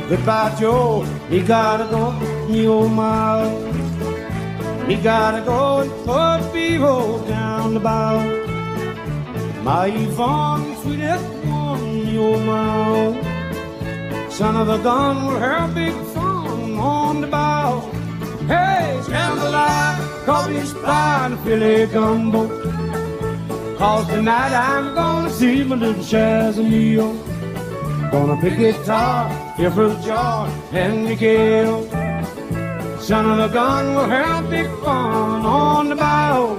Goodbye, Joe. Me gotta go, me old mile. Me gotta go and put people down the bow. My Yvonne, sweetest one, me old mile. Son of a gun will have big fun on the bow. Hey, stand alive, coffee supply and Philly gumbo. Cause tonight I'm gonna see my little Shazamio. Gonna pick guitar, hear fruit jar, and the gale. Son of a gun will have big fun on the bow.